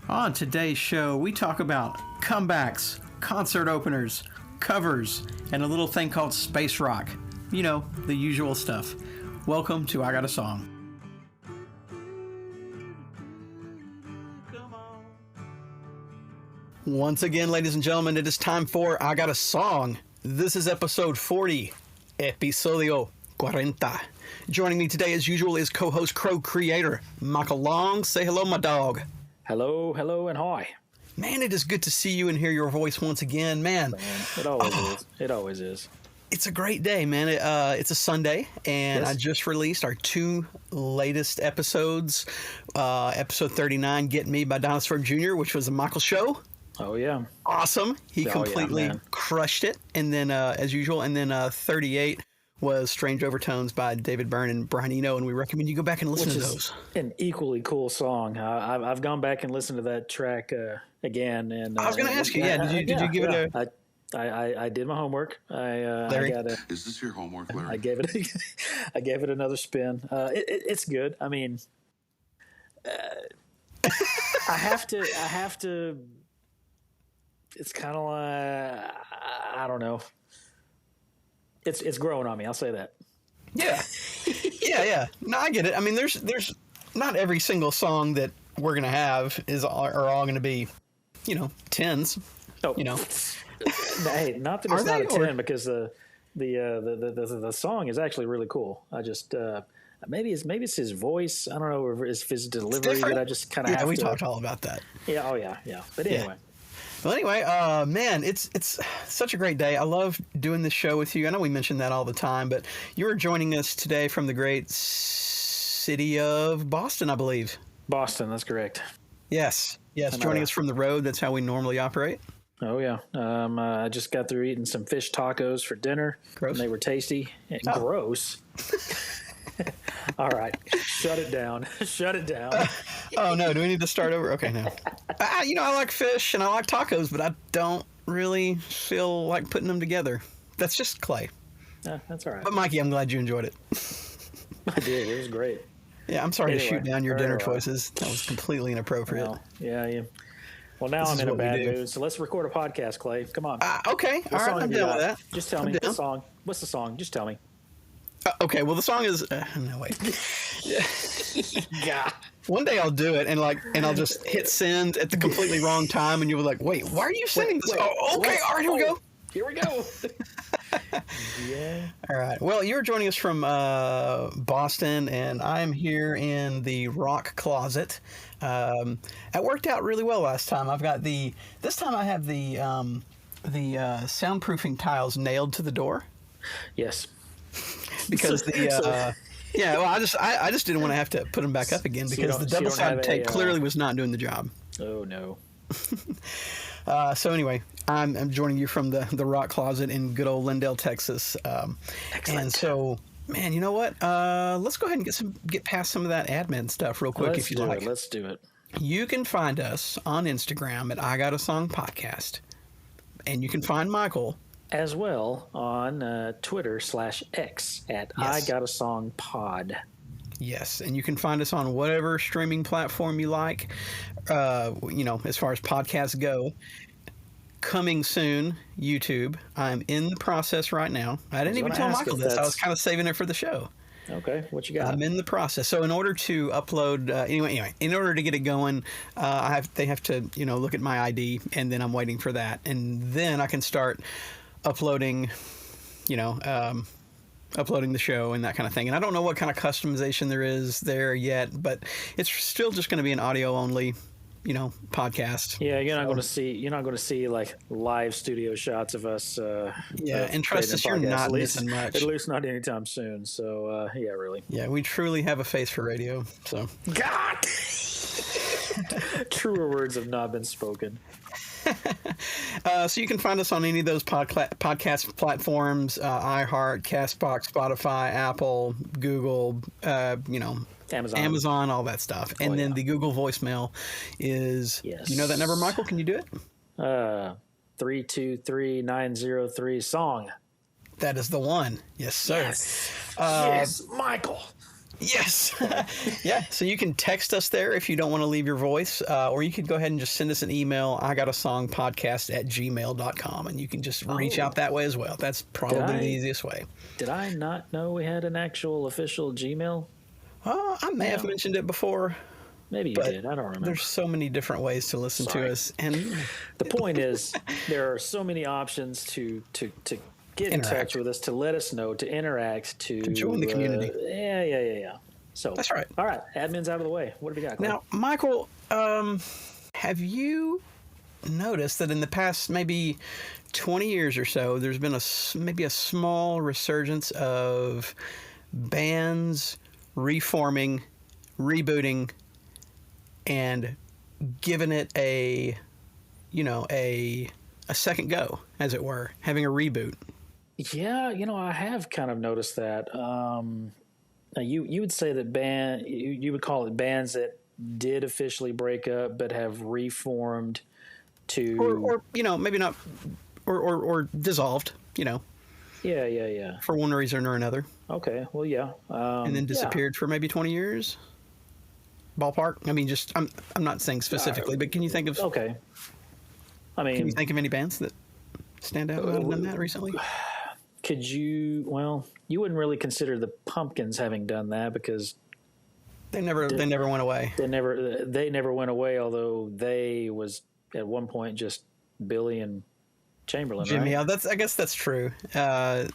On today's show, we talk about comebacks, concert openers, covers, and a little thing called space rock. You know, the usual stuff. Welcome to I Got a Song. Once again, ladies and gentlemen, it is time for I Got a Song. This is episode 40, episodio 40. Joining me today, as usual, is co-host Crow Creator, Michael Long. Say hello, my dog. Hello, and hi. Man, it is good to see you and hear your voice once again. Man, it always is. It always is. It's a great day, man. It's a Sunday, and yes. I just released our two latest episodes. Episode 39, Get Me by Dinosaur Jr., which was a Michael show. Oh, yeah. Awesome. He completely crushed it. And then, as usual, 38 was Strange Overtones by David Byrne and Brian Eno, and we recommend you go back and listen to those. An equally cool song. I've gone back and listened to that track again. And I was going to ask you, did you give it a... I did my homework. Is this your homework, Larry? I gave it another spin. It's good. I mean, I have to. It's kind of like, I don't know. It's growing on me. I'll say that. Yeah. Yeah. No, I get it. I mean, there's not every single song that we're gonna have are all gonna be, tens. Oh, Hey, not that it's not a 10, because the song is actually really cool. I just maybe it's his voice. I don't know, or if his delivery that I just kind of have to. Yeah, we talked all about that. Yeah. Oh yeah. But anyway. Yeah. Well, anyway, man, it's such a great day. I love doing this show with you. I know we mention that all the time, but you're joining us today from the great city of Boston, I believe. Boston, that's correct. Yes, joining us from the road. That's how we normally operate. Oh, yeah. I just got through eating some fish tacos for dinner. Gross. And they were tasty and gross. All right. Shut it down. Oh, no. Do we need to start over? Okay, no. I like fish and I like tacos, but I don't really feel like putting them together. That's just Clay. That's all right. But, Mikey, I'm glad you enjoyed it. I did. It was great. Yeah, I'm sorry to shoot down your dinner choices. That was completely inappropriate. Well, yeah. Well, now I'm in a bad mood, so let's record a podcast, Clay. Come on. Okay. All right, I'm down with that. Just tell me the song. What's the song? Just tell me. Okay, well, the song is... no, wait. Yeah. One day I'll do it, and I'll just hit send at the completely wrong time, and you'll be like, wait, why are you sending this? Okay, all right, here we go. Here we go. Yeah. All right. Well, you're joining us from Boston, and I'm here in the rock closet. It worked out really well last time. This time I have the soundproofing tiles nailed to the door. Yes. Because I just didn't want to have to put them back up again, because the double-sided tape clearly was not doing the job. Oh no. So anyway, I'm joining you from the rock closet in good old Lindale, Texas. Excellent. And so, man, you know what? Let's go ahead and get past some of that admin stuff real quick, if you like. Let's do it. You can find us on Instagram at I Got a Song Podcast, and you can find Michael as well on Twitter /X at I Got a Song Pod. Yes, and you can find us on whatever streaming platform you like, as far as podcasts go. Coming soon, YouTube. I'm in the process right now. I didn't even tell Michael this. I was kind of saving it for the show. Okay, what you got? I'm in the process. So in order to upload, in order to get it going, they have to, look at my ID, and then I'm waiting for that. And then I can start uploading, uploading the show and that kind of thing. And I don't know what kind of customization there is there yet, but it's still just going to be an audio only, podcast. Yeah, you're not going to see like live studio shots of us. And trust us, you're not missing much. At least not anytime soon. So yeah, really. Yeah, we truly have a face for radio. So God, truer words have not been spoken. So you can find us on any of those podcast platforms: iHeart, Castbox, Spotify, Apple, Google, Amazon, all that stuff. And then the Google voicemail is, you know that number, Michael? Can you do it? 323-903 song. That is the one. Yes, sir. Yes, Michael. Yes. Yeah. So you can text us there if you don't want to leave your voice, or you could go ahead and just send us an email. I got a song podcast at gmail.com, and you can just reach out that way as well. That's probably the easiest way. Did I not know we had an actual official Gmail? I may have mentioned it before. Maybe you did. I don't remember. There's so many different ways to listen to us. And the point is, there are so many options to get in touch with us, to let us know, to interact, to join the community. Yeah. So that's right. All right, admin's out of the way. What do we got, Clay? Now, Michael, have you noticed that in the past maybe 20 years or so, there's been maybe a small resurgence of bands reforming, rebooting, and giving it a second go, as it were, having a reboot? Yeah, I have kind of noticed that. You would say that you would call it bands that did officially break up but have reformed to, or maybe not, or dissolved, Yeah. for one reason or another. Okay, well, yeah. And then disappeared for maybe 20 years. Ballpark. I mean, I'm not saying specifically, but can you think of? Okay. I mean, can you think of any bands that stand out who have done that recently? Could you? Well, you wouldn't really consider the Pumpkins having done that because they never went away. They never went away. Although they was at one point just Billy and Chamberlain. Jimmy, right? yeah, I guess that's true. But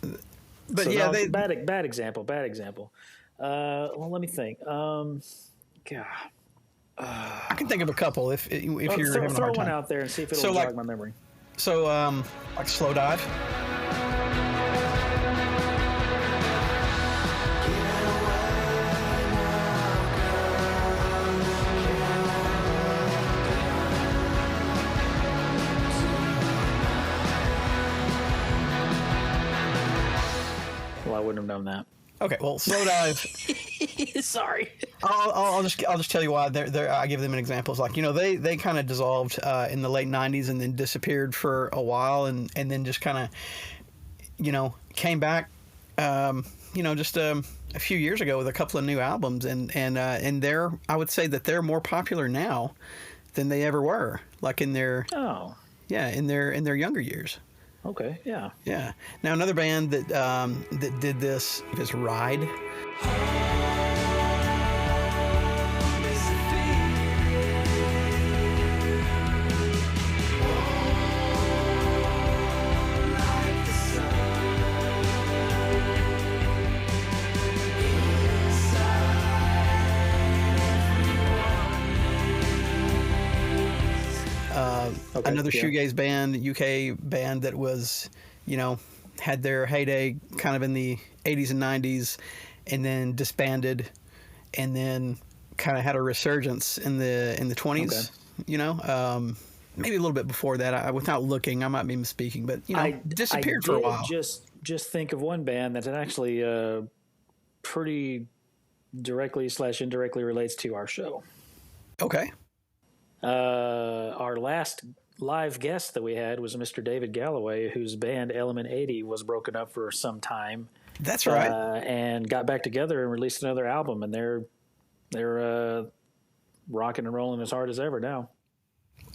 so yeah, bad example. Well, let me think. God. I can think of a couple if you're having a throw hard one time. out there and see if it'll jog my memory. So like Slowdive. Well, I wouldn't have known that. Okay, well, Slowdive. Sorry. I'll just tell you why. I give them an example. It's like, they kind of dissolved in the late '90s and then disappeared for a while, and then just kind of, came back, just a few years ago with a couple of new albums, and I would say that they're more popular now than they ever were, like in their in their younger years. Okay, yeah. Yeah. Now, another band that did this is Ride. Another shoegaze band, UK band that was, had their heyday kind of in the 80s and 90s, and then disbanded, and then kind of had a resurgence in the 20s. Okay. Maybe a little bit before that. Without looking, I might be misspeaking, but disappeared for a while. Just think of one band that actually pretty directly / indirectly relates to our show. Okay. Our last live guest that we had was Mr. David Galloway, whose band Element 80 was broken up for some time. That's right. And got back together and released another album, and they're rocking and rolling as hard as ever now.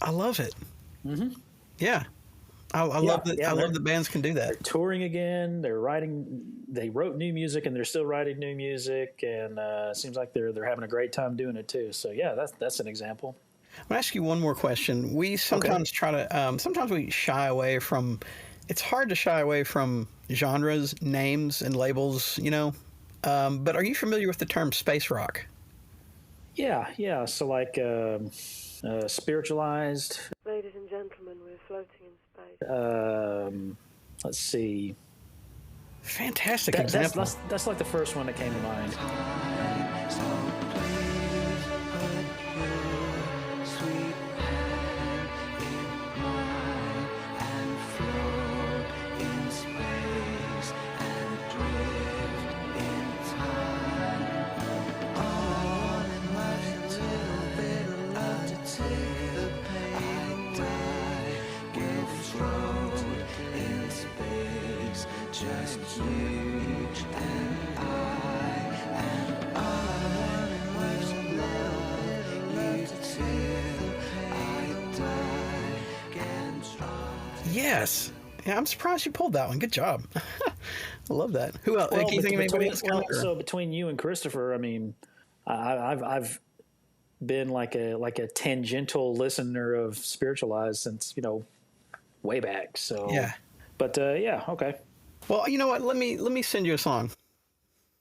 I love it. Mm-hmm. Yeah. I love that. I love that bands can do that. They're touring again. They wrote new music, and they're still writing new music. And it seems like they're having a great time doing it too. So yeah, that's an example. I'm gonna ask you one more question. We sometimes try to. Sometimes we shy away from. It's hard to shy away from genres, names, and labels. But are you familiar with the term space rock? Yeah. So like Spiritualized. Ladies and gentlemen, we're floating in space. Let's see. Fantastic example. That's like the first one that came to mind. Yes. Yeah, I'm surprised you pulled that one. Good job. I love that. Who else? Well, Can you think of anybody else? so between you and Christopher, I mean, I've been like a tangential listener of Spiritualized since way back. So yeah, but yeah, okay. Well, you know what? Let me send you a song.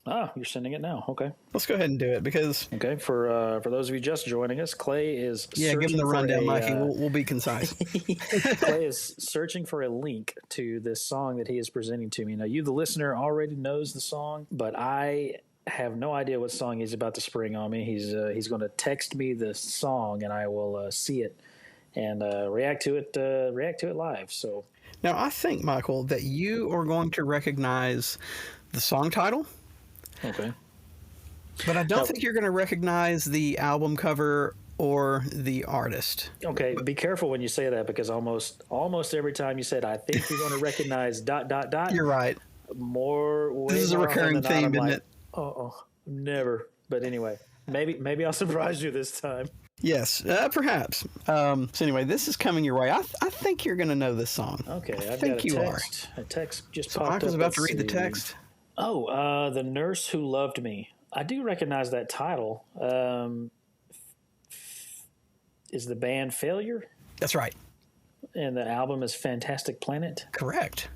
Ah, you're sending it now. Okay. Let's go ahead and do it because. Okay. For those of you just joining us, Clay is give him the rundown, Mikey. We'll be concise. Clay is searching for a link to this song that he is presenting to me. Now, you, the listener, already knows the song, but I have no idea what song he's about to spring on me. He's going to text me the song, and I will see it and react to it live. So now I think, Michael, that you are going to recognize the song title. Okay. But I don't think you're going to recognize the album cover or the artist. Okay, be careful when you say that because almost every time you said, "I think you're going to recognize ... You're right. This is a recurring theme, isn't it? Oh, never. But anyway, maybe I'll surprise you this time. Yes, perhaps. So anyway, this is coming your way. I think you're going to know this song. Okay, I think you are. A text just so popped up. Michael's about to read the text. Oh, The Nurse Who Loved Me. I do recognize that title. Is the band Failure? That's right. And the album is Fantastic Planet? Correct.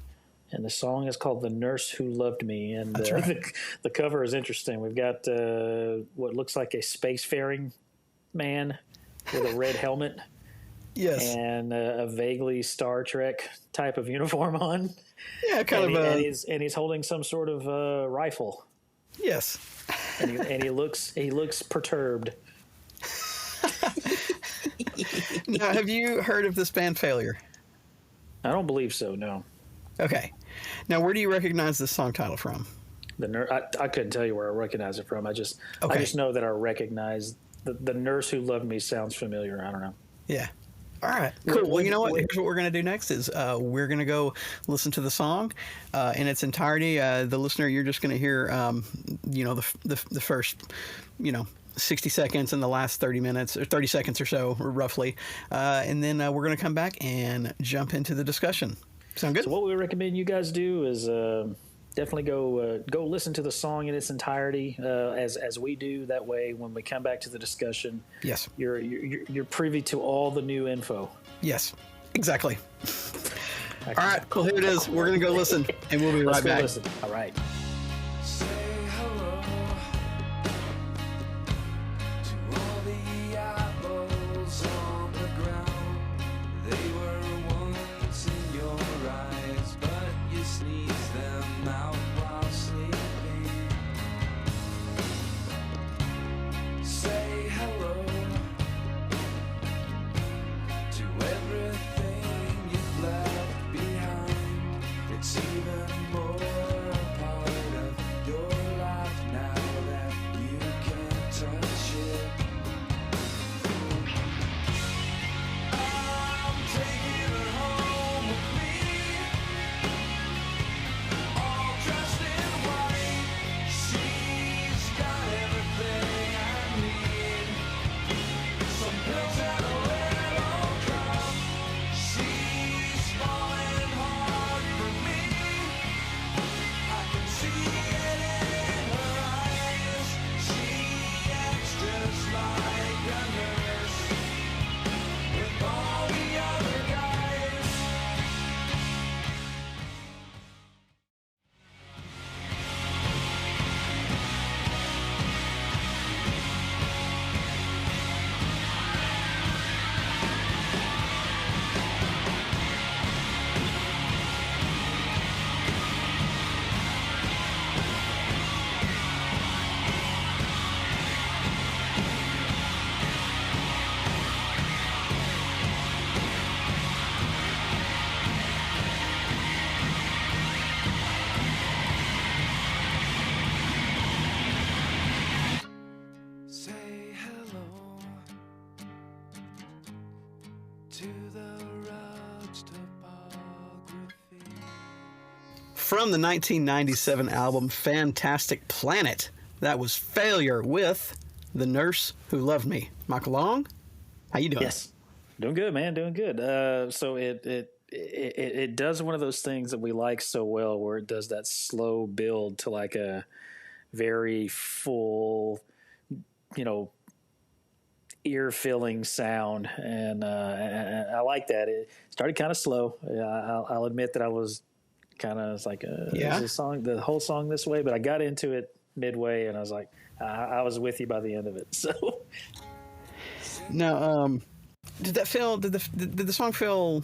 And the song is called The Nurse Who Loved Me. And That's right. the cover is interesting. We've got what looks like a spacefaring man with a red helmet. Yes. And a vaguely Star Trek type of uniform on. Yeah, and he's holding some sort of rifle. Yes. And he looks perturbed. Now, have you heard of this band Failure? I don't believe so, no. Okay. Now, where do you recognize this song title from? I couldn't tell you where I recognize it from. I just know that I recognize the Nurse Who Loved Me sounds familiar. I don't know. Yeah. All right. Cool. Well, you know what? Here's what we're going to do next is we're going to go listen to the song in its entirety. The listener, you're just going to hear, the first, 60 seconds in the last 30 minutes or 30 seconds or so, roughly. And then we're going to come back and jump into the discussion. Sound good? So what we recommend you guys do is definitely go listen to the song in its entirety as we do. That way, when we come back to the discussion, yes, you're privy to all the new info. Yes, exactly. All right, cool. Here it is. We're going to go listen, and we'll be right back. Listen. All right. From the 1997 album Fantastic Planet, that was Failure with The Nurse Who Loved Me. Michael Long, how you doing? Yes, doing good, man, doing good. So it it does one of those things that we like so well, where it does that slow build to like a very full, ear-filling sound, and I like that. It started kind of slow. I'll admit that I was kind of like, is the whole song this way? But I got into it midway, and I was like, I was with you by the end of it. So now, did the song feel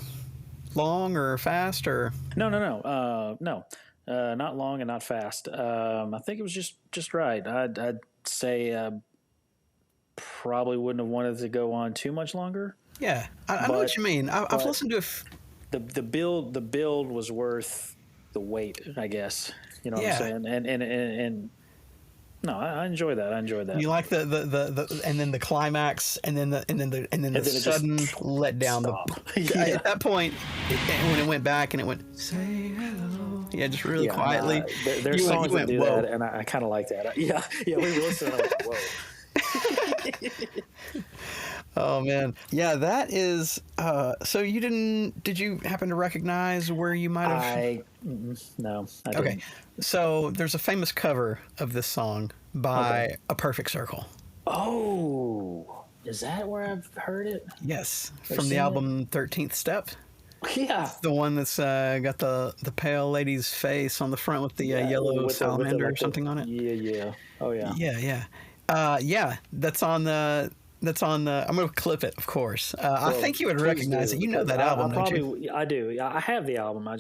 long or fast or? No, not long and not fast. I think it was just right. I'd say probably wouldn't have wanted to go on too much longer. Yeah, I know what you mean. I've listened to the build was worth the wait, I guess. You know what I'm saying? And no, I enjoy that. You like the and then the climax and then the sudden letdown. At that point, when it went back and it went say hello, just really quietly. There's songs that do that, and I kind of like that. Yeah, we listened. And I went, whoa. Oh man, yeah, that is. So did you happen to recognize where you might have? No. I okay, didn't. So there's a famous cover of this song by A Perfect Circle. Oh, is that where I've heard it? Yes, from the album 13th Step. Yeah, the one that's got the pale lady's face on the front with the yellow salamander or something on it. Yeah. Oh yeah. Yeah. That's on the. I'm going to clip it, of course. I think you would recognize it. You know that album, don't you? I do. I have the album. I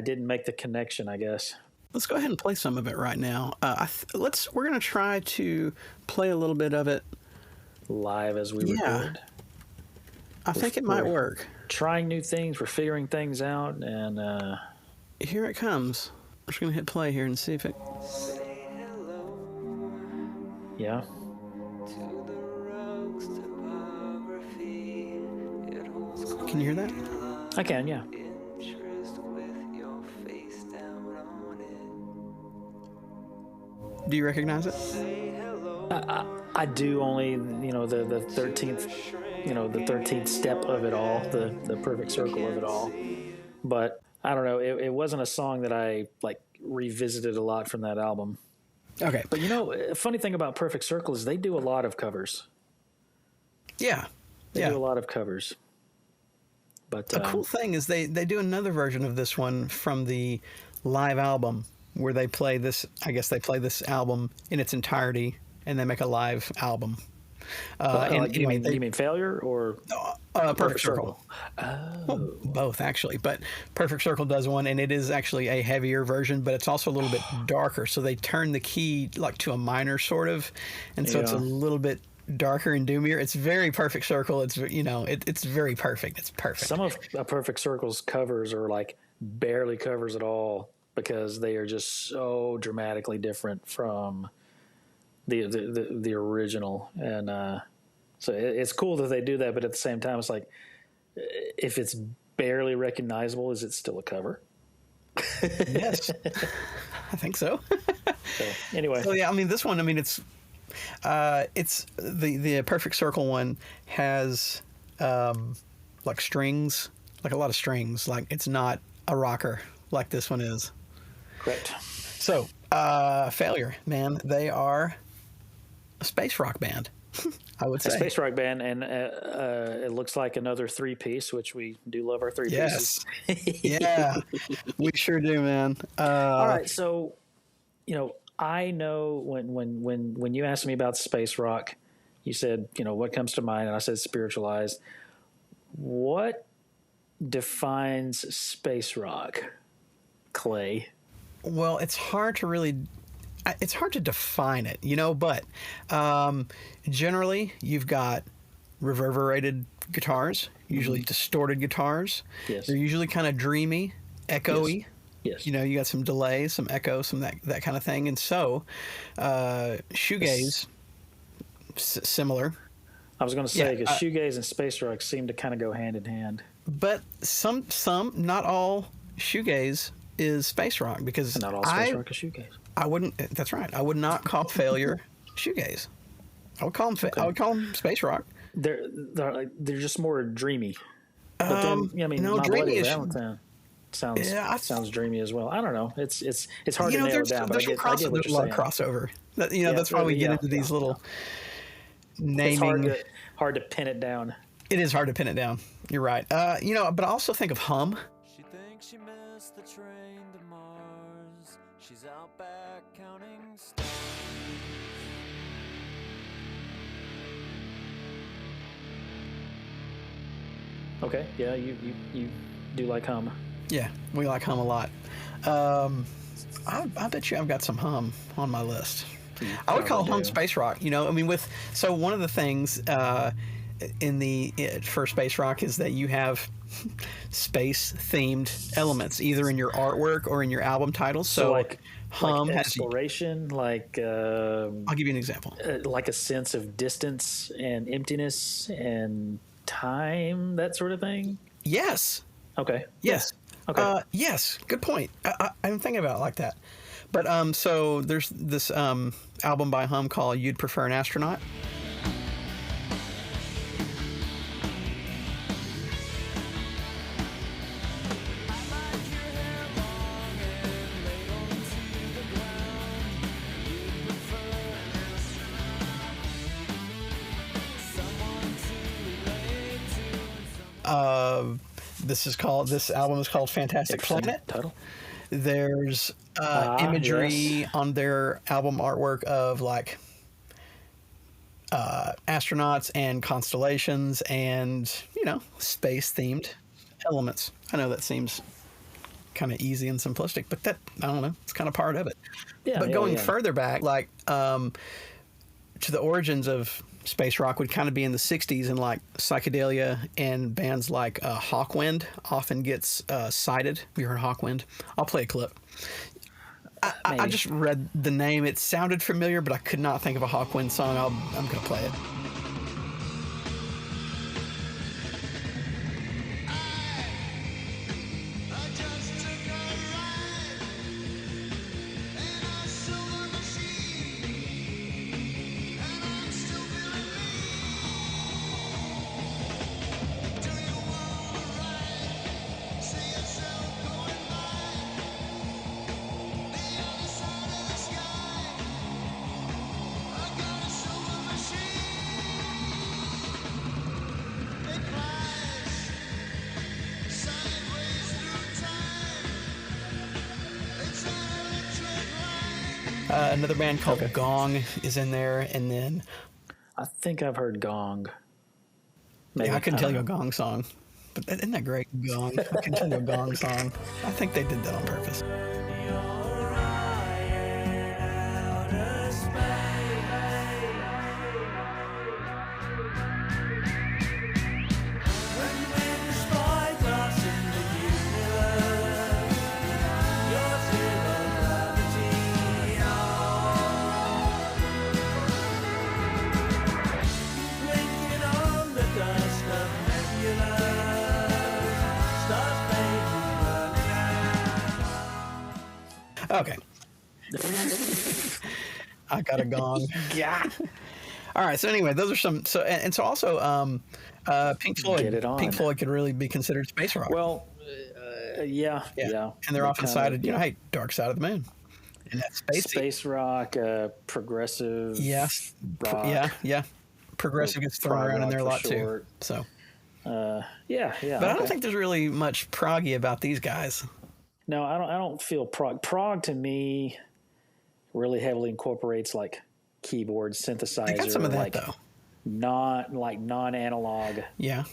didn't make the connection, I guess. Let's go ahead and play some of it right now. We're going to try to play a little bit of it live as we record. I think it might work. Trying new things. We're figuring things out, and here it comes. I'm just going to hit play here and see if it. Yeah. Can you hear that? I can, yeah. Do you recognize it? I do, only the 13th, the 13th step of it all, the perfect circle of it all. But I don't know, it wasn't a song that I like revisited a lot from that album. Okay. But a funny thing about Perfect Circle is they do a lot of covers. Yeah. They do a lot of covers. But the cool thing is they do another version of this one from the live album where they play this. I guess they play this album in its entirety and they make a live album. You mean Failure or Perfect Circle? Oh. Well, both actually, but Perfect Circle does one, and it is actually a heavier version, but it's also a little bit darker. So they turn the key like to a minor sort of, and so it's a little bit darker and doomier. It's very Perfect Circle. It's it's very perfect. It's perfect. Some of a Perfect Circle's covers are like barely covers at all because they are just so dramatically different from the original, and so it's cool that they do that. But at the same time, it's like if it's barely recognizable, is it still a cover? Yes, I think so. So, anyway, I mean this one. I mean it's the Perfect Circle one has like strings, like a lot of strings. Like it's not a rocker like this one is. Correct. So Failure, man, they are a space rock band. I would say a space rock band, and it looks like another 3-piece, which we do love our 3-pieces. Yes, yeah, we sure do, man. All right, so I know when you asked me about space rock, you said what comes to mind, and I said Spiritualized. What defines space rock, Clay? Well, it's hard to define it, but generally you've got reverberated guitars, usually distorted guitars. Yes. They're usually kind of dreamy, echoey. Yes. You got some delay, some echo, some that kind of thing. And so shoegaze, similar. I was going to say, because shoegaze and space rock seem to kind of go hand in hand. But some, not all shoegaze is space rock, because not all space rock is shoegaze. I wouldn't. That's right. I would not call Failure shoegaze. I would call them. I would call them space rock. They're just more dreamy. But then, I mean, no, My Bloody dreamy Valentine sounds dreamy as well. I don't know. It's hard to nail it down, but I get what there's a you're lot saying. of crossover. That's why we get into these little naming. It's hard to pin it down. It is hard to pin it down. You're right. But I also think of Hum. She thinks she missed the train to Mars. She's out back counting stars. Okay, yeah, you do like Hum. Yeah, we like Hum a lot. I bet you I've got some Hum on my list. I would call Hum space rock. So one of the things for space rock is that you have space themed elements either in your artwork or in your album titles. So like Hum has exploration, I'll give you an example. Like a sense of distance and emptiness and time, that sort of thing. Yes. Okay. Yes. Okay. Yes. Good point. I didn't think about it like that. But so there's this album by Hum called "You'd Prefer an Astronaut." This album is called Fantastic Planet. Title. There's imagery on their album artwork of like astronauts and constellations and space themed elements. I know that seems kind of easy and simplistic, but I don't know, it's kind of part of it. But going further back, like to the origins of space rock would kind of be in the 60s, and like psychedelia and bands like Hawkwind often gets cited. Have you heard Hawkwind? I'll play a clip. I just read the name. It sounded familiar, but I could not think of a Hawkwind song. I'm going to play it. Another band called Gong is in there, and then I think I've heard Gong. Maybe. Yeah, I couldn't tell you a Gong song, but isn't that great? Gong. I can tell you a Gong song. I think they did that on purpose. Okay. I got a Gong. Yeah. All right. So anyway, those are some. So and so also, Pink Floyd. Get it on. Pink Floyd could really be considered space rock. Well, yeah. And they're often cited. Hey, Dark Side of the Moon. And that's space rock, progressive. Yes. Rock. Yeah. Progressive gets thrown around in there a lot too. So. Yeah. But I don't think there's really much proggy about these guys. No, I don't feel prog. Prog to me really heavily incorporates like keyboard synthesizer. I got some of that though. Non-analog. Yeah.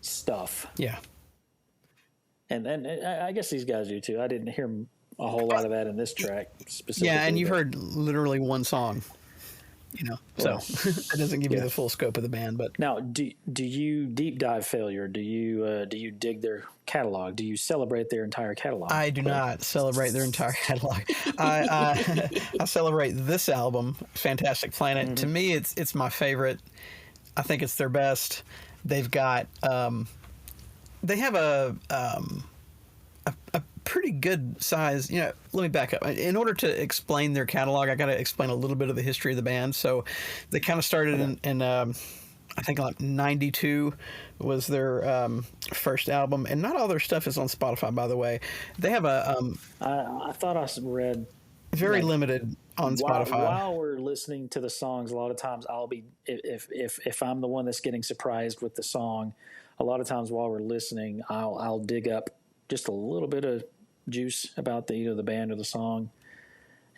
Stuff. Yeah. And I guess these guys do too. I didn't hear a whole lot of that in this track specifically. Yeah, and you've heard literally one song. So that doesn't give you the full scope of the band. But now, do you deep dive Failure? Do you dig their catalog? Do you celebrate their entire catalog? I do not celebrate their entire catalog. I celebrate this album, Fantastic Planet. Mm-hmm. To me, it's my favorite. I think it's their best. They've got they have a pretty good size. Let me back up. In order to explain their catalog, I got to explain a little bit of the history of the band. So they kind of started in I think like 92 was their first album, and not all their stuff is on Spotify, by the way. They have a I thought I read very limited on Spotify. While we're listening to the songs, a lot of times I'll be if I'm the one that's getting surprised with the song, a lot of times while we're listening, I'll dig up just a little bit of juice about the the band or the song,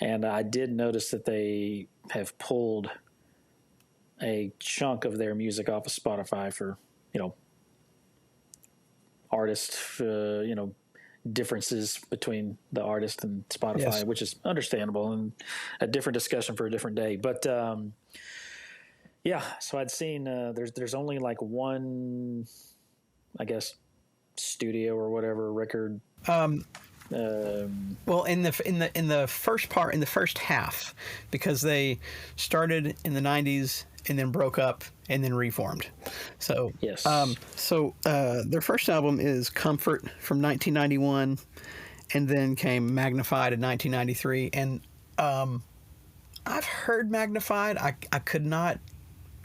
and I did notice that they have pulled a chunk of their music off of Spotify for artist differences between the artist and Spotify, yes. which is understandable and a different discussion for a different day. But so I'd seen there's only like one, I guess, studio or whatever record. Well, in the first part, in the first half, because they started in the 90s and then broke up and then reformed. So yes. Their first album is Comfort from 1991, and then came Magnified in 1993. And I've heard Magnified. I could not.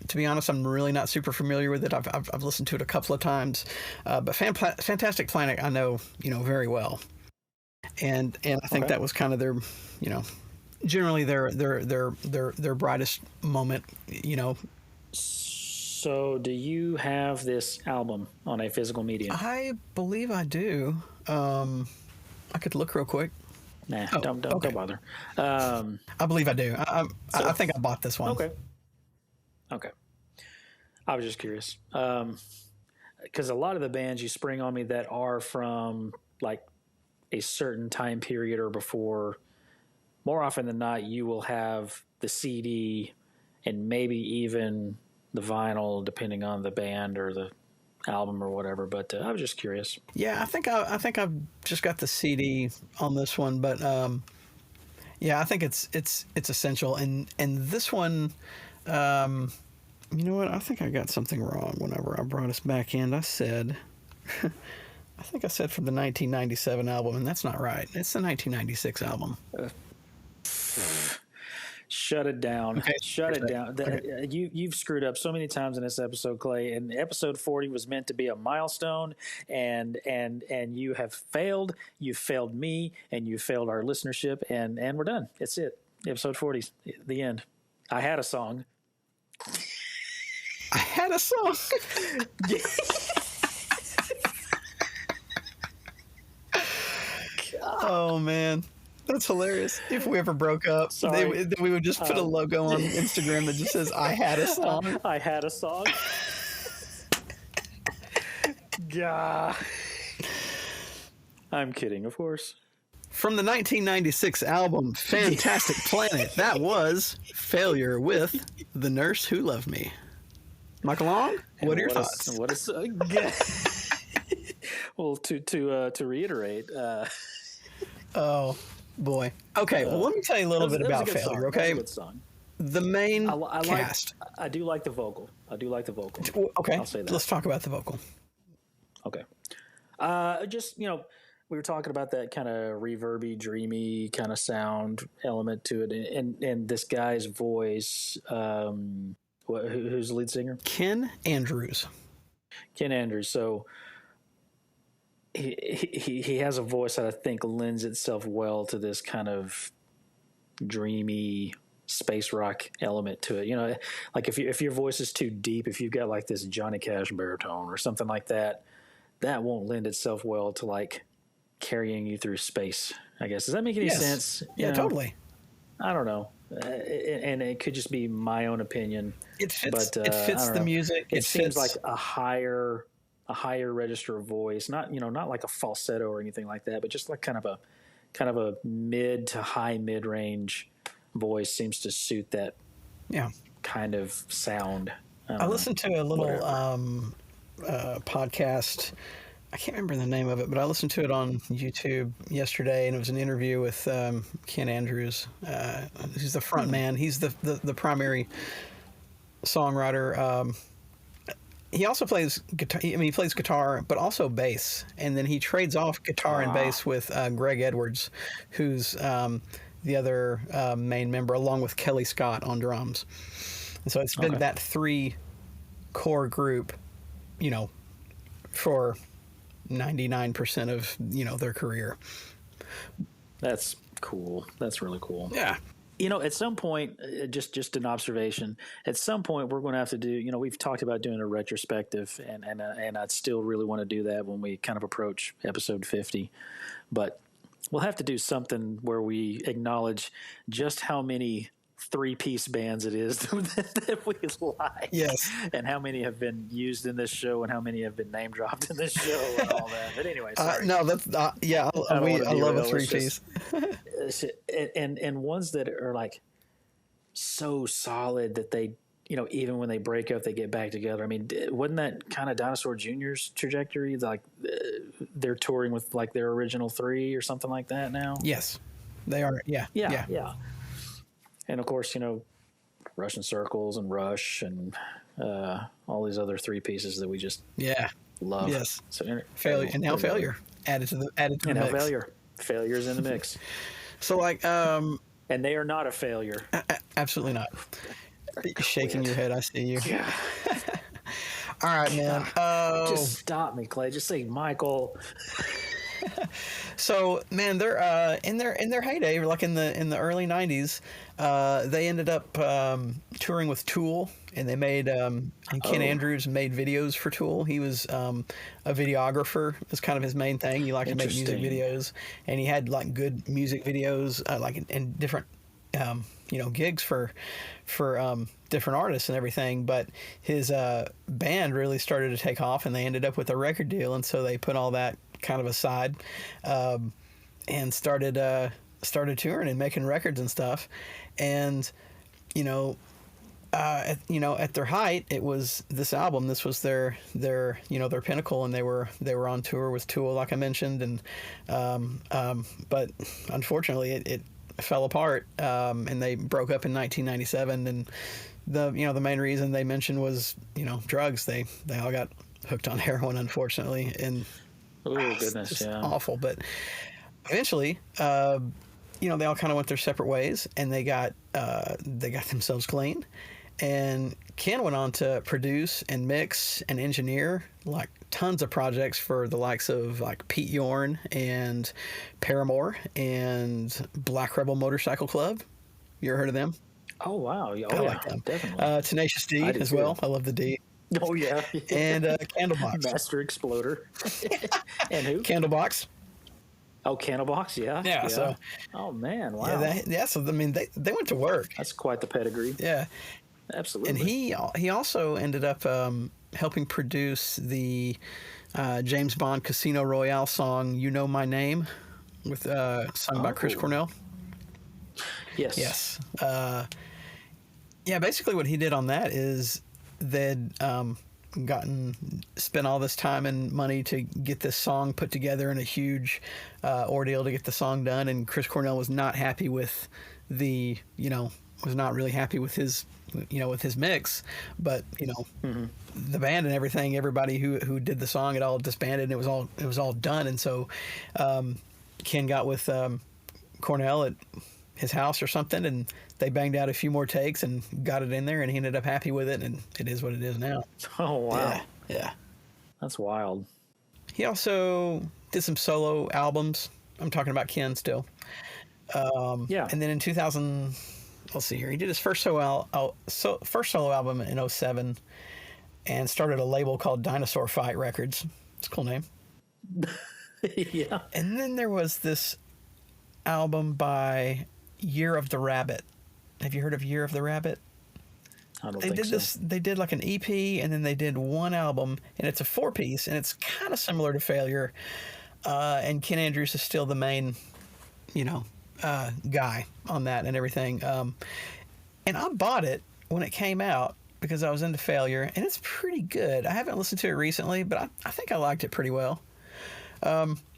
To be honest, I'm really not super familiar with it. I've listened to it a couple of times, but Fantastic Planet I know very well. And I think that was kind of their, generally their brightest moment, So, do you have this album on a physical medium? I believe I do. I could look real quick. Nah, don't bother. I believe I do. I think I bought this one. Okay. I was just curious because a lot of the bands you spring on me that are from like a certain time period or before, more often than not, you will have the CD and maybe even the vinyl, depending on the band or the album or whatever. But I was just curious. Yeah, I think I've just got the CD on this one, but yeah, I think it's essential. And this one, you know what? I think I got something wrong whenever I brought us back in. I said. I think I said from the 1997 album, and that's not right. It's the 1996 album. Shut it down. Okay. Shut it down. Okay. You've screwed up so many times in this episode, Clay. And episode 40 was meant to be a milestone, and you have failed. You failed me, and you failed our listenership, and we're done. It's it. Episode 40, the end. I had a song. I had a song. Oh man, that's hilarious. If we ever broke up, we would just put a logo on Instagram that just says "I had a song." I had a song. Yeah, I'm kidding, of course. From the 1996 album "Fantastic Planet," that was "Failure" with "The Nurse Who Loved Me." Michael Long, what are your thoughts? Well, to reiterate. Oh boy. Okay. Well, let me tell you a little bit about "Failure." Song. Okay. That's a good song. The main cast. I do like the vocal. Okay. I'll say that. Let's talk about the vocal. Okay. Just we were talking about that kind of reverby, dreamy kind of sound element to it, and this guy's voice. Who's the lead singer? Ken Andrews. So. He has a voice that I think lends itself well to this kind of dreamy space rock element to it. Like if your voice is too deep, if you've got like this Johnny Cash baritone or something like that, that won't lend itself well to like carrying you through space, I guess. Does that make any sense? Yeah, totally. I don't know. And it could just be my own opinion. It fits the music. It seems like a higher register of voice, not like a falsetto or anything like that, but just like kind of a mid to high mid-range voice seems to suit that kind of sound. I listened to a little podcast. I can't remember the name of it, but I listened to it on YouTube yesterday, and it was an interview with Ken Andrews, who's the front man. He's the primary songwriter. He also plays guitar. He plays guitar, but also bass. And then he trades off guitar and bass with Greg Edwards, who's the other main member, along with Kelly Scott on drums. And so it's been that three core group, you know, for 99% of, you know, their career. That's cool. That's really cool. Yeah. You know, at some point, just an observation. At some point, we're going to have to do. You know, we've talked about doing a retrospective, and I'd still really want to do that when we kind of approach episode 50. But we'll have to do something where we acknowledge just how many three-piece bands it is that we like. Yes. And how many have been used in this show and how many have been name dropped in this show and all that. But anyway, sorry. No, that's yeah. I love a three-piece. And ones that are like so solid that they, you know, even when they break up, they get back together. I mean, wasn't that kind of Dinosaur Jr.'s trajectory? Like they're touring with like their original three or something like that now? Yes, they are. Yeah. And of course, you know, Russian Circles and Rush and all these other three pieces that we just love. Yes. So Failure and now Failure added to the mix. Failure's in the mix. So like, and they are not a failure. Absolutely not. Shaking your head, I see you. Yeah. All right, man. Just stop me, Clay. Just say Michael. So, man, they're in their heyday, like in the early '90s. They ended up touring with Tool, and they made and Ken Andrews made videos for Tool. He was a videographer. It was kind of his main thing. He liked to make music videos, and he had like good music videos, like in different you know, gigs for different artists and everything. But his band really started to take off, and they ended up with a record deal, and so they put all that kind of aside and started touring and making records and stuff. And at their height, it was this album. This was their pinnacle, and they were on tour with Tool, like I mentioned, and but unfortunately it fell apart, and they broke up in 1997. And the main reason they mentioned was drugs. They all got hooked on heroin, unfortunately, and oh goodness, yeah, awful. But eventually, they all kind of went their separate ways, and they got themselves clean. And Ken went on to produce and mix and engineer like tons of projects for the likes of like Pete Yorn and Paramore and Black Rebel Motorcycle Club. You ever heard of them? Oh wow, I like them. Definitely. Tenacious D as well. I love the D. Oh yeah. And Candlebox. Master Exploder. And who? Candlebox. Oh, Candlebox, yeah. Yeah. So. Oh man, wow. Yeah. So I mean, they went to work. That's quite the pedigree. Yeah. Absolutely. And he also ended up helping produce the James Bond Casino Royale song "You Know My Name," with sung by Chris Cornell. Yes. Yes. Basically what he did on that is they'd spent all this time and money to get this song put together in a huge ordeal to get the song done, and Chris Cornell was not happy with was not really happy with his with his mix, but the band and everything, everybody who did the song, it all disbanded, and it was all done. And so Ken got with Cornell at his house or something, and they banged out a few more takes and got it in there, and he ended up happy with it, and it is what it is now. Oh wow. Yeah. That's wild. He also did some solo albums. I'm talking about Ken still. And then in 2000, let's see here, he did his first solo album in 2007 and started a label called Dinosaur Fight Records. It's a cool name. Yeah. And then there was this album by Year of the Rabbit. Have you heard of Year of the Rabbit? I don't think so. They did like an EP, and then they did one album, and it's a 4-piece, and it's kind of similar to Failure. And Ken Andrews is still the main, guy on that and everything. And I bought it when it came out because I was into Failure, and it's pretty good. I haven't listened to it recently, but I think I liked it pretty well.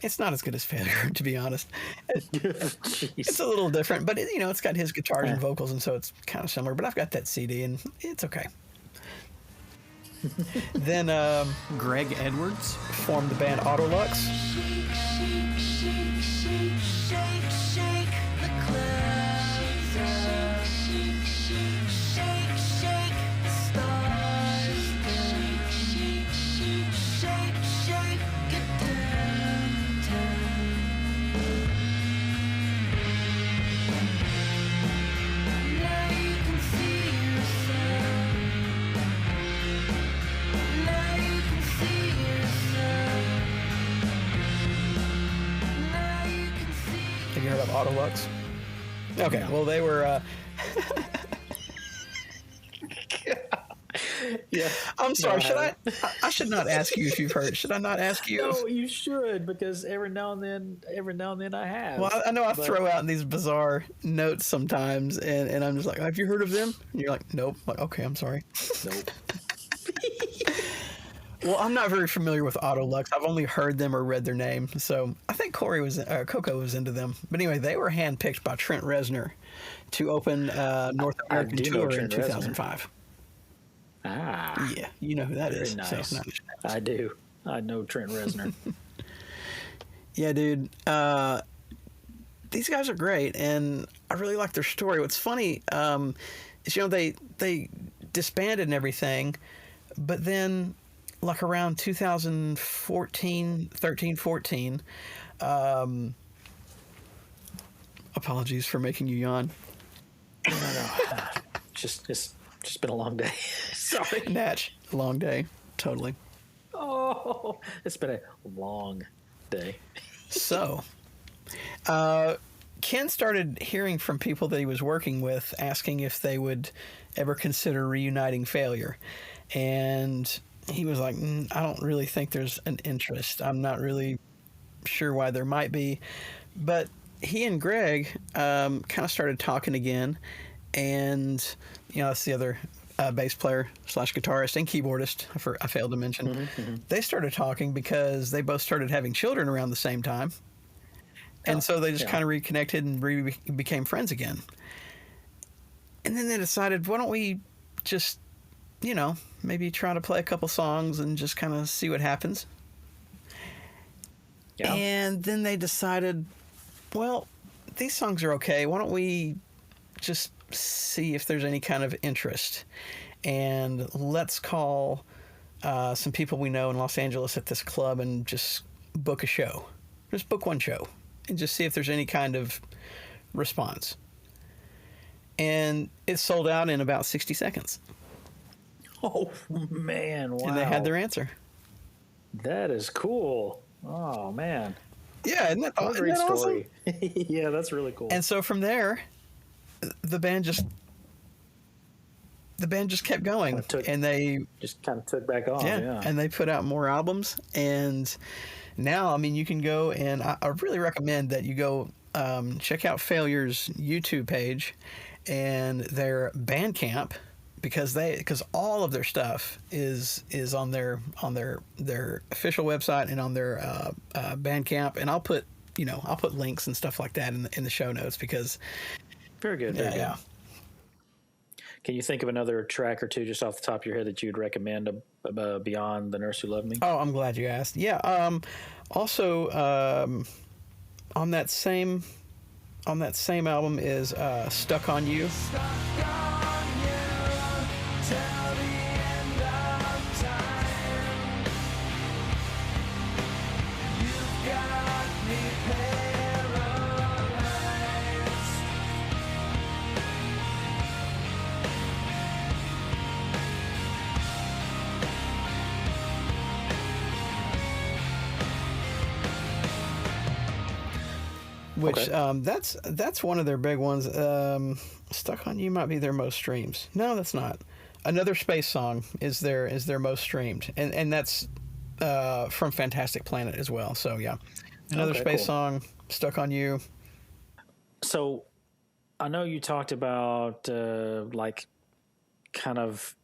It's not as good as Failure, to be honest. It's a little different, but it's got his guitars and vocals, and so it's kind of similar. But I've got that CD, and it's okay. Then Greg Edwards formed the band Autolux. Autolux? Okay, No. well, they were... Yeah. I'm sorry, No, I should not ask you if you've heard. Should I not ask you? No, you should, because every now and then I have. Well, I know I throw out these bizarre notes sometimes, and I'm just like, have you heard of them? And you're like, nope. I'm like, okay, I'm sorry. Nope. Well, I'm not very familiar with Autolux. I've only heard them or read their name. So I think Coco was into them. But anyway, they were handpicked by Trent Reznor to open North American tour in 2005. Ah. Yeah, you know who that is. Nice. So, I do. I know Trent Reznor. Yeah, dude. These guys are great, and I really like their story. What's funny is, they disbanded and everything, but then, like around 2013, 14, apologies for making you yawn. No. It's been a long day. Sorry. Natch, long day. Totally. Oh, it's been a long day. So, Ken started hearing from people that he was working with, asking if they would ever consider reuniting Failure. And he was like, I don't really think there's an interest. I'm not really sure why there might be. But he and Greg kind of started talking again. And, that's the other bass player / guitarist and keyboardist I failed to mention. Mm-hmm. They started talking because they both started having children around the same time. And so they just kind of reconnected and became friends again. And then they decided, why don't we just, maybe try to play a couple songs and just kind of see what happens. Yeah. And then they decided, well, these songs are okay. Why don't we just see if there's any kind of interest? And let's call some people we know in Los Angeles at this club and just book a show. Just book one show and just see if there's any kind of response. And it sold out in about 60 seconds. Oh, man. Wow. And they had their answer. That is cool. Oh, man. Yeah, isn't that story? Awesome? Yeah, that's really cool. And so from there, the band just kept going, and they just kind of took back on. Yeah, and they put out more albums. And now, you can go, and I really recommend that you go check out Failure's YouTube page and their Bandcamp, because all of their stuff is on their official website and on their Bandcamp. And I'll put links and stuff like that in the show notes, because very good. Yeah. Can you think of another track or two just off the top of your head that you'd recommend beyond The Nurse Who Loved Me? Oh, I'm glad you asked. Yeah. Also, on that same album is Stuck on You. Which that's one of their big ones. Stuck on You might be their most streams. No, that's not. Another Space Song is their most streamed, and that's from Fantastic Planet as well. So yeah, Another Space Song, Stuck on You. So I know you talked about kind of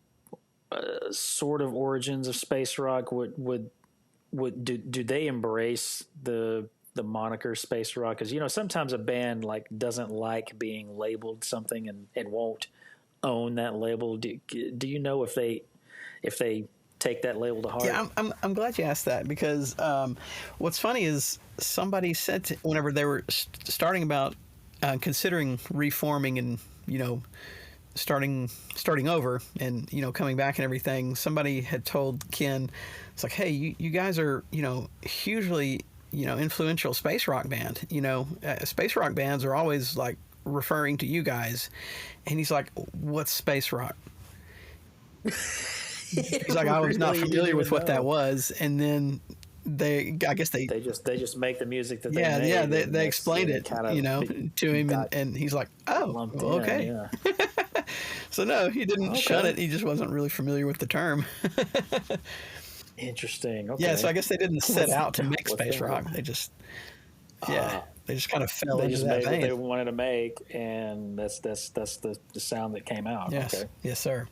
sort of origins of space rock. Do they embrace the moniker space rock? Because sometimes a band doesn't like being labeled something and won't own that label. Do you know if they take that label to heart? Yeah, I'm glad you asked that, because what's funny is somebody said whenever they were starting about considering reforming and starting over and coming back and everything, somebody had told Ken, it's like, hey, you guys are hugely influential space rock band. Space rock bands are always referring to you guys. And he's like, what's space rock? He's like, I was not familiar with what that was. And then I guess they just make the music that they yeah, made. yeah, they explained it, to him, and he's like, oh, well, okay. Yeah. So no, he didn't shun it. He just wasn't really familiar with the term. Interesting. Okay. Yeah, so I guess they didn't set out to make space rock. They just they just kind of fell into that vein. What they wanted to make, and that's the sound that came out. Yes, okay. Yes, sir.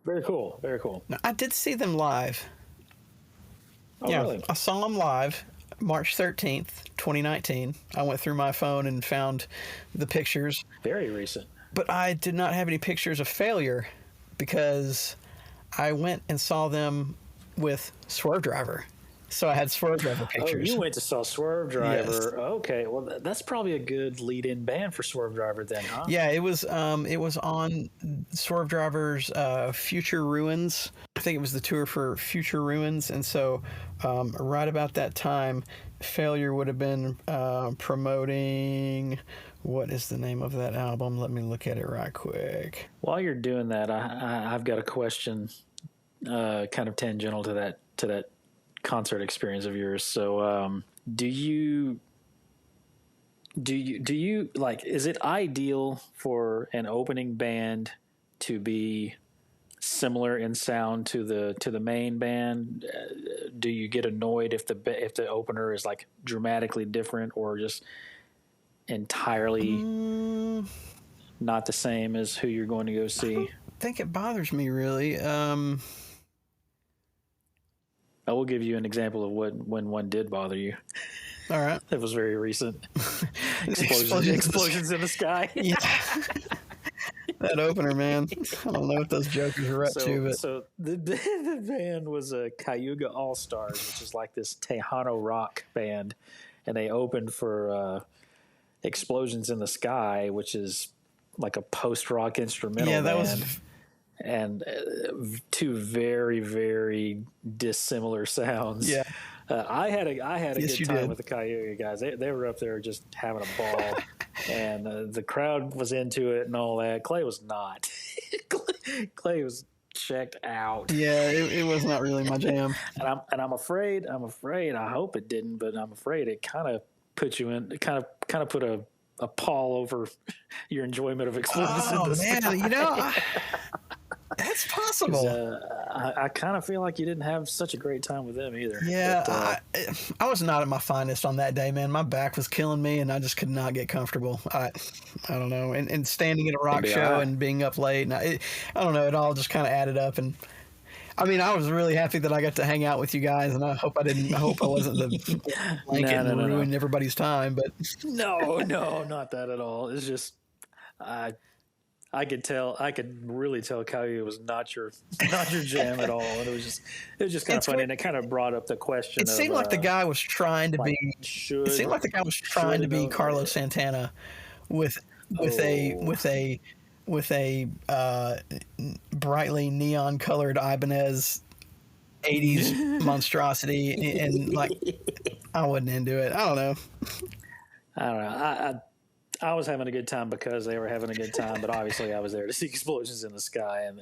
Very cool. Very cool. Now, I did see them live. Oh, really? I saw them live March 13th, 2019. I went through my phone and found the pictures. Very recent. But I did not have any pictures of Failure because I went and saw them with Swervedriver. So I had Swervedriver pictures. Oh, you went to saw Swervedriver. Yes. Okay, well that's probably a good lead-in band for Swervedriver then, huh? Yeah, it was on Swervedriver's Future Ruins. I think it was the tour for Future Ruins, and so right about that time, Failure would have been promoting. What is the name of that album? Let me look at it right quick. While you're doing that, I've got a question, kind of tangential to that concert experience of yours. So, do you like? Is it ideal for an opening band to be similar in sound to the main band? Do you get annoyed if the opener is like dramatically different or just entirely not the same as who you're going to go see? I don't think it bothers me really. I will give you an example of when one did bother you. All right. It was very recent. Explosions in the sky. Yeah. That opener, man. I don't know what those jokers are up to, but so the band was a Cayuga All Stars, which is like this Tejano rock band, and they opened for Explosions in the Sky, which is like a post-rock instrumental band. Was... And two very, very dissimilar sounds. Yeah, I had a good time with the Cayuga guys. They were up there just having a ball, and the crowd was into it and all that. Clay was not. Clay was checked out. Yeah, it was not really my jam. and I'm afraid. I hope it didn't, but I'm afraid it kind of put you in. It kind of put a pall over your enjoyment of Explosions in the Sky. Man, you know. That's possible. I kind of feel like you didn't have such a great time with them either. Yeah, but, I was not at my finest on that day, man. My back was killing me, and I just could not get comfortable. I don't know. And standing at a rock show and being up late, and I don't know. It all just kind of added up. And I mean, I was really happy that I got to hang out with you guys, and I hope I wasn't the blanket and ruined everybody's time. But no, not that at all. It's just I could really tell Cayuga was not your jam at all, and it was just kind of funny, and it kind of brought up the question. It seemed like the guy was trying to be. It seemed like the guy was trying to be Carlos Santana, with a brightly neon colored Ibanez 80s monstrosity, and like I wasn't into it. I don't know. I was having a good time because they were having a good time, but obviously I was there to see Explosions in the Sky, and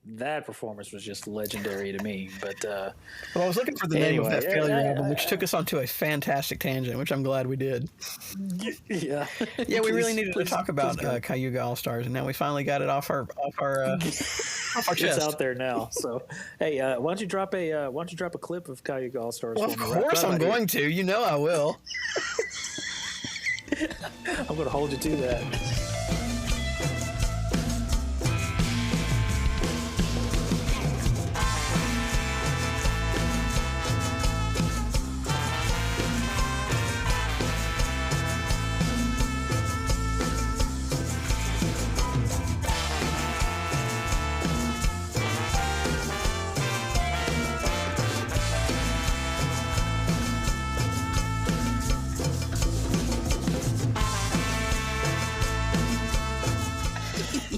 that performance was just legendary to me. But well, I was looking for the name of that Failure album, which took us onto a fantastic tangent, which I'm glad we did. Yeah, yeah, we really needed to talk about Cayuga All Stars, and now we finally got it off our chest. It's out there now. So, hey, why don't you drop a clip of Cayuga All Stars? Well, of course I'm going to. You know I will. I'm going to hold you to that.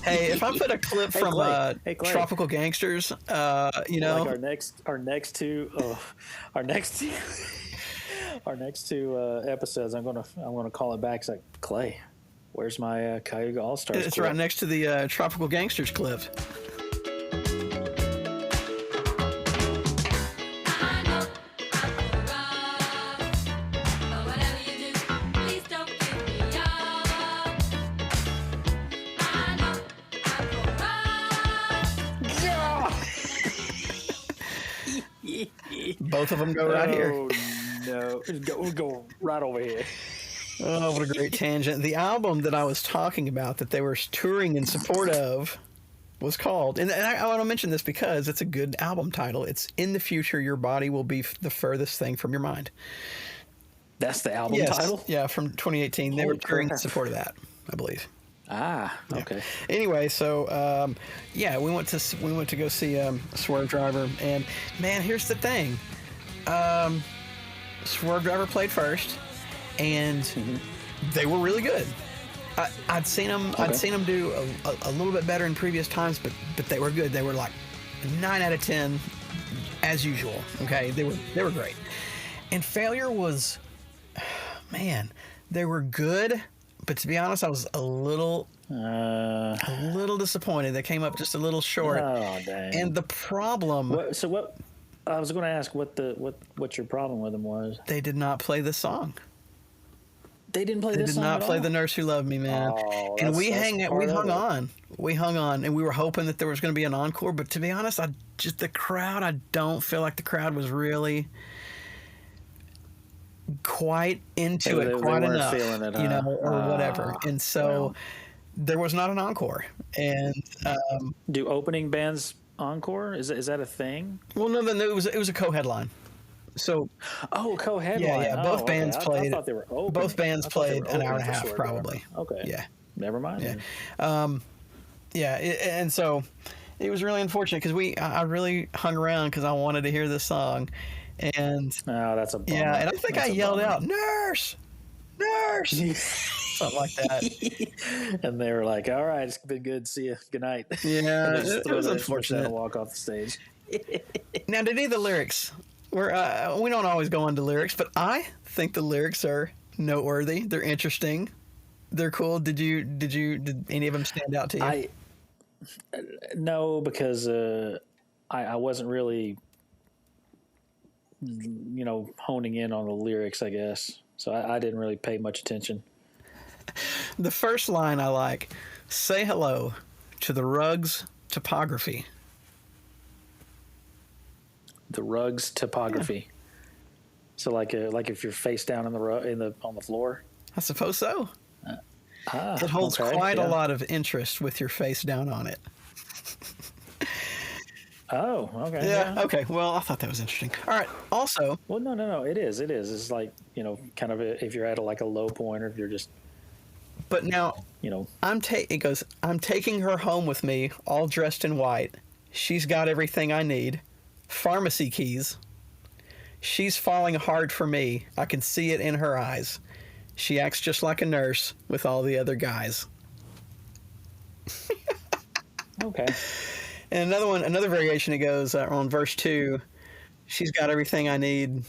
Hey, if I put a clip from Clay. Tropical Gangsters, you know, like our next two episodes, I'm gonna call it back. It's like, Clay, where's my Cayuga All Stars? It's clip? right next to the Tropical Gangsters clip. Both of them go right here. Oh, no. We'll go right over here. Oh, what a great tangent. The album that I was talking about that they were touring in support of was called, and I want to mention this because it's a good album title. It's In the Future, Your Body Will Be the Furthest Thing from Your Mind. That's the album title? Yeah, from 2018. They were touring in support of that, I believe. Ah, okay. Yeah. Anyway, so we went to go see Swervedriver, and man, here's the thing. Swervedriver played first, and they were really good. I'd seen them. Okay. I'd seen them do a little bit better in previous times, but they were good. They were like 9 out of 10, as usual. Okay, they were great. And Failure was, man, they were good, but to be honest, I was a little disappointed. They came up just a little short. Oh, dang! And the problem. What? I was going to ask what your problem with them was. They did not play the song. They didn't play this song. They did not play "The Nurse Who Loved Me," man. Oh, and we hung on, and we were hoping that there was going to be an encore. But to be honest, the crowd. I don't feel like the crowd was really quite into it quite enough, feeling it, or whatever. And so there was not an encore. And do opening bands encore? Is that a thing? Well, no, it was a co-headline. So, co-headline. Yeah. Both bands played. I thought they were open. Both bands played an hour and a half, probably. Okay. Yeah. Never mind. Yeah. And so it was really unfortunate because I really hung around because I wanted to hear this song, and that's a bummer. Yeah, and I think I yelled out, "Nurse, nurse," something like that. And they were like, "All right, it's been good. See you. Good night." Yeah, it was unfortunate. And walk off the stage. Now, did any of the lyrics? We don't always go into lyrics, but I think the lyrics are noteworthy. They're interesting. They're cool. Did any of them stand out to you? No, because I wasn't really, honing in on the lyrics, I guess. So I didn't really pay much attention. The first line I like: "Say hello to the Rugs topography." The Rugs topography. Yeah. So like if you're face down on the floor. I suppose so. It holds quite a lot of interest with your face down on it. Oh, okay. Yeah. Okay. Well, I thought that was interesting. All right. Also. Well, no. It is. It's like kind of if you're at a low point, or if you're just. But now, it goes. "I'm taking her home with me, all dressed in white. She's got everything I need. Pharmacy keys. She's falling hard for me. I can see it in her eyes. She acts just like a nurse with all the other guys." Okay. And another variation, it goes on verse 2. "She's got everything I need.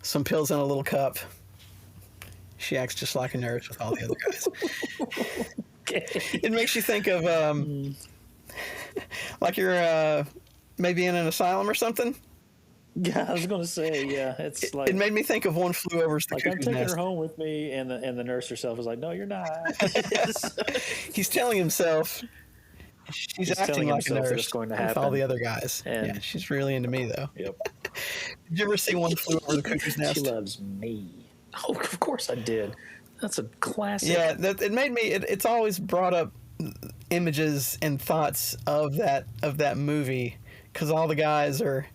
Some pills in a little cup. She acts just like a nurse with all the other guys." Okay. It makes you think of like you're maybe in an asylum or something. Yeah, I was going to say, yeah. It's like it made me think of One Flew Over the Cuckoo's Nest. I'm taking her home with me, and the nurse herself is like, "No, you're not." He's telling himself he's acting like a nurse going to with all the other guys. And she's really into me, though. Yep. Did you ever see One Flew Over the Cuckoo's Nest? She loves me. Oh, of course I did. That's a classic. Yeah, it made me. It's always brought up images and thoughts of that movie because all the guys are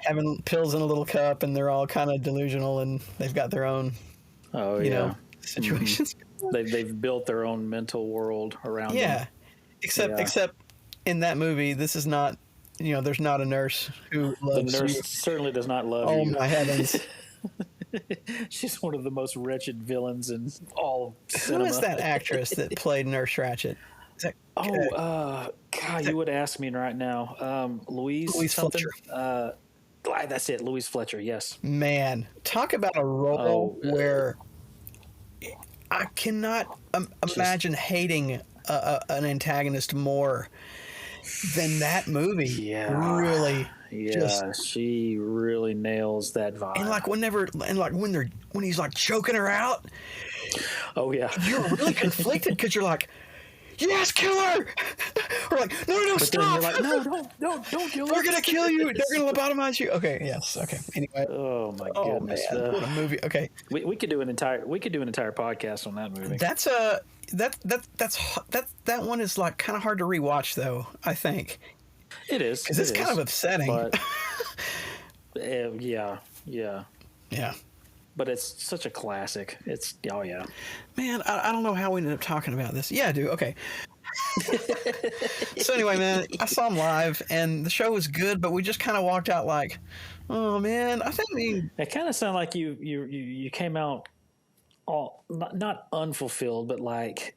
having pills in a little cup and they're all kind of delusional and they've got their own situations. Mm-hmm. They've built their own mental world around them. Except in that movie, this is not, there's not a nurse who loves The nurse you. certainly does not love you. you. Oh my heavens. She's one of the most wretched villains in all cinema. Who is that actress that played Nurse Ratched? God, you would ask me right now. Louise Fletcher. That's it, Louise Fletcher, yes. Man, talk about a role where I cannot imagine hating an antagonist more than that movie. Yeah. Really. Yeah, she really nails that vibe. And when he's like choking her out. Oh yeah. You're really conflicted because you're like, yes, kill her. We're like, no, but stop. Then you're like, no, don't kill her. We're gonna kill you. They're gonna lobotomize you. Okay, yes, okay. Anyway. Oh my goodness, man, what a movie. Okay, we could do an entire podcast on that movie. That's that one is like kind of hard to rewatch though. I think it is because it's kind of upsetting. But, yeah. But it's such a classic. It's Man, I don't know how we ended up talking about this. Yeah, dude. Okay. So anyway, man, I saw him live, and the show was good, but we just kind of walked out like, oh man, I think it kind of sounded like you came out all not unfulfilled, but like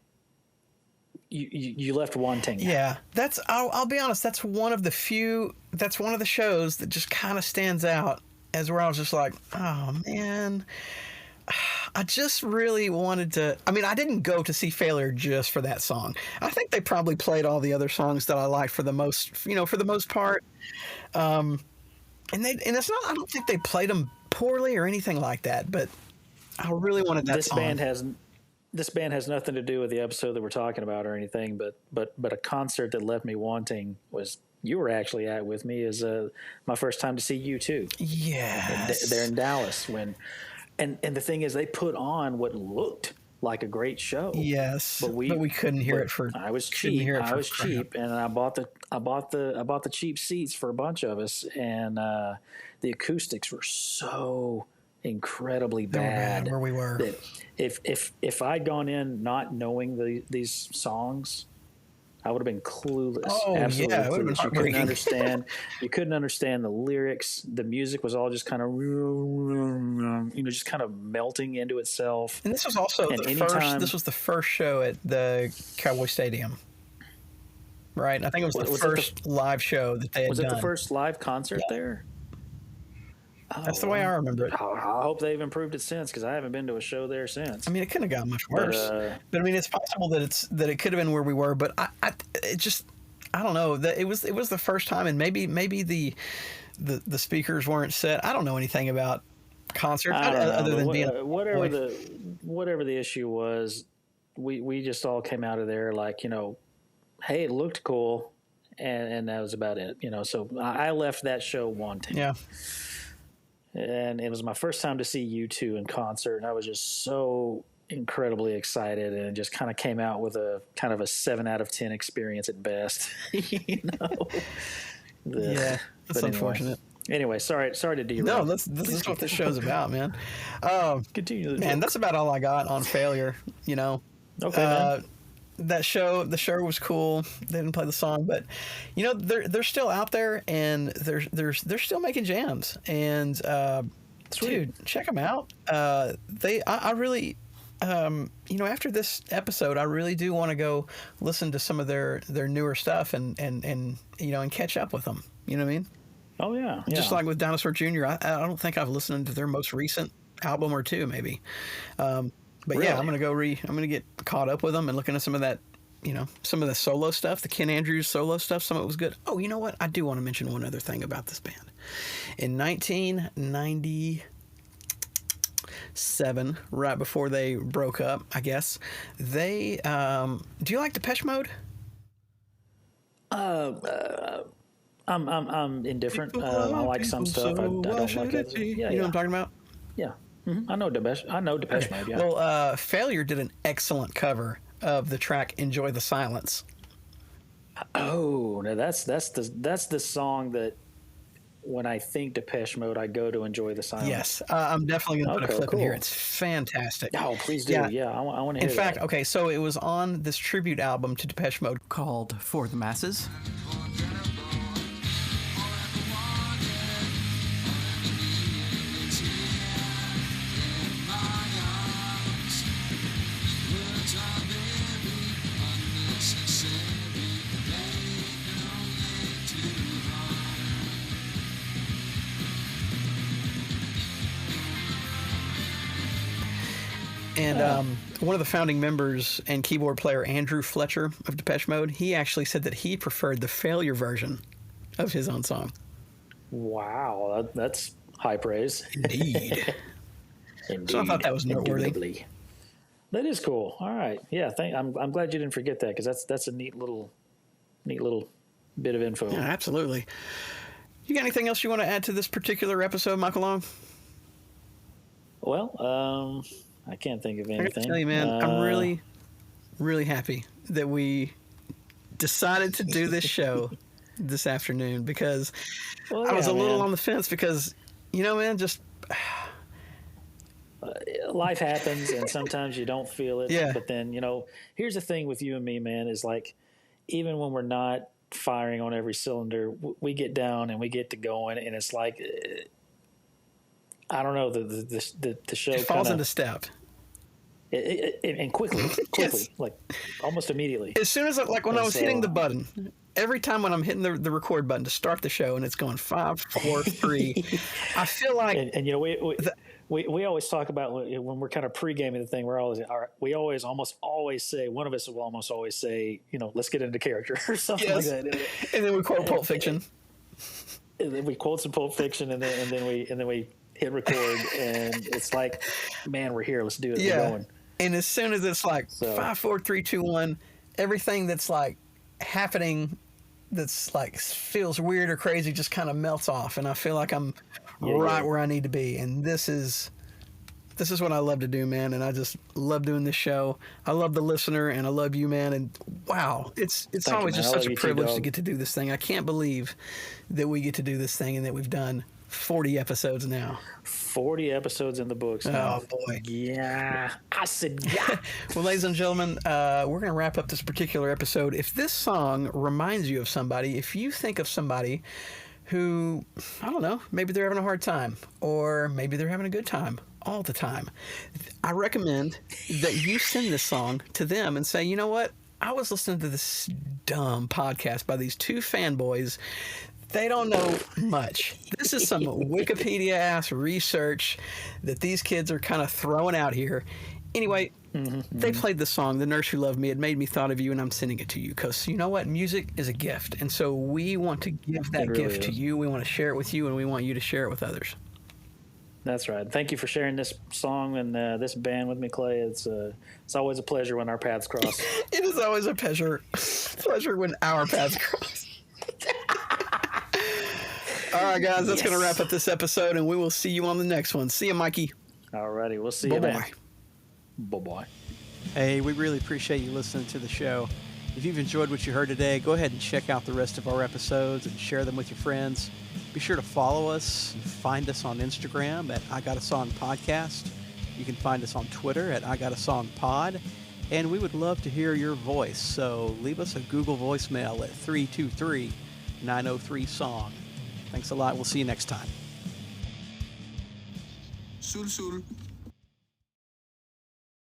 you left wanting. Yeah, I'll be honest. That's one of the shows that just kind of stands out as where I was just like, oh man, I just really wanted to. I mean, I didn't go to see Failure just for that song. I think they probably played all the other songs that I liked for the most part. And it's not. I don't think they played them poorly or anything like that. But I really wanted that song. This band has nothing to do with the episode that we're talking about or anything. But a concert that left me wanting was. You were actually at with me is my first time to see U2. Yes. They're in Dallas and the thing is they put on what looked like a great show. Yes. But we couldn't hear it for. I was cheap. And I bought the cheap seats for a bunch of us, and the acoustics were so incredibly bad where we were. That if I'd gone in not knowing these songs, I would have been clueless. Oh, absolutely yeah, it would have been clueless. You couldn't understand the lyrics. The music was all just kind of, just kind of melting into itself. And this was also This was the first show at the Cowboy Stadium, right? I think it was the first live show that they had done. Was it the first live concert there? That's the way I remember it. I hope they've improved it since, because I haven't been to a show there since. I mean, it couldn't have gotten much worse. But I mean, it's possible that it could have been where we were. But I don't know. It was the first time, and maybe the speakers weren't set. I don't know anything about concerts other than being whatever the issue was. We just all came out of there like, hey, it looked cool, and that was about it. So I left that show wanting. Yeah. And it was my first time to see U2 in concert, and I was just so incredibly excited, and just kind of came out with a kind of a 7 out of 10 experience at best. Yeah, that's unfortunate. Anyway, sorry to derail. No, this is what this show's about, man. Continue. Man, that's about all I got on Failure. Okay. Man. The show was cool. They didn't play the song, but they're still out there, and they're still making jams. And dude, check them out. I really, after this episode, I really do want to go listen to some of their newer stuff and catch up with them. You know what I mean? Oh yeah. Just like with Dinosaur Jr., I don't think I've listened to their most recent album or two, maybe. But really? Yeah, I'm gonna get caught up with them and looking at some of that, some of the solo stuff, the Ken Andrews solo stuff. Some of it was good. Oh, you know what? I do want to mention one other thing about this band. In 1997, right before they broke up, I guess, they. Do you like Depeche Mode? I'm indifferent. I like some stuff. I don't like it. Yeah, you know what I'm talking about? Yeah. Mm-hmm. I know Depeche Mode. Yeah. Well, Failure did an excellent cover of the track "Enjoy the Silence." Oh, no, that's the song that when I think Depeche Mode, I go to Enjoy the Silence. Yes, I'm definitely going to put a clip in here. It's fantastic. Oh, please do. Yeah, I want to hear that. In fact, that. Okay, so it was on this tribute album to Depeche Mode called For the Masses. And one of the founding members and keyboard player, Andrew Fletcher of Depeche Mode, he actually said that he preferred the Failure version of his own song. Wow, that's high praise. Indeed. So I thought that was noteworthy. That is cool. All right. Yeah. I'm glad you didn't forget that, because that's a neat little bit of info. Yeah, absolutely. You got anything else you want to add to this particular episode, Michael Long? Well, I can't think of anything. I gotta tell you, man, I'm really, really happy that we decided to do this show this afternoon, because I was a little on the fence because, man, just life happens and sometimes you don't feel it. Yeah. But then, here's the thing with you and me, man, is like, even when we're not firing on every cylinder, we get down and we get to going, and it's like, I don't know, the show it falls into step. And quickly, Yes. like almost immediately. As soon as I was hitting the button, every time when I'm hitting the record button to start the show and it's going 5, 4, 3, I feel like, and we always talk about when we're kind of pre-gaming the thing. We almost always say, one of us will almost always say, let's get into character or something like that. And then we quote Pulp Fiction. And then we quote some Pulp Fiction, and then we hit record, and it's like, man, we're here. Let's do it. Yeah. We're going. And as soon as it's like 5, 4, 3, 2, 1, everything that's like happening that's like feels weird or crazy just kind of melts off, and I feel like I'm right where I need to be. And this is what I love to do, man. And I just love doing this show. I love the listener, and I love you, man. And wow, it's always just such a privilege to get to do this thing. I can't believe that we get to do this thing and that we've done 40 episodes now. 40 episodes in the books now. Oh, boy. Yeah. I said, yeah. Well, ladies and gentlemen, we're going to wrap up this particular episode. If this song reminds you of somebody, if you think of somebody who, I don't know, maybe they're having a hard time, or maybe they're having a good time all the time, I recommend that you send this song to them and say, you know what? I was listening to this dumb podcast by these two fanboys. They don't know much. This is some Wikipedia-ass research that these kids are kind of throwing out here. Anyway, they played the song, The Nurse Who Loved Me. It made me thought of you, and I'm sending it to you because, you know what? Music is a gift. And so we want to give that gift to you. We want to share it with you, and we want you to share it with others. That's right. Thank you for sharing this song and this band with me, Clay. It's always a pleasure when our paths cross. It is always a pleasure when our paths cross. All right, guys, that's going to wrap up this episode, and we will see you on the next one. See you, Mikey. All righty. We'll see you, man. Bye-bye. Hey, we really appreciate you listening to the show. If you've enjoyed what you heard today, go ahead and check out the rest of our episodes and share them with your friends. Be sure to follow us and find us on Instagram at I Got a Song Podcast. You can find us on Twitter at I Got a Song Pod. And we would love to hear your voice, so leave us a Google voicemail at 323-903-SONG. Thanks a lot. We'll see you next time. Sul Sul.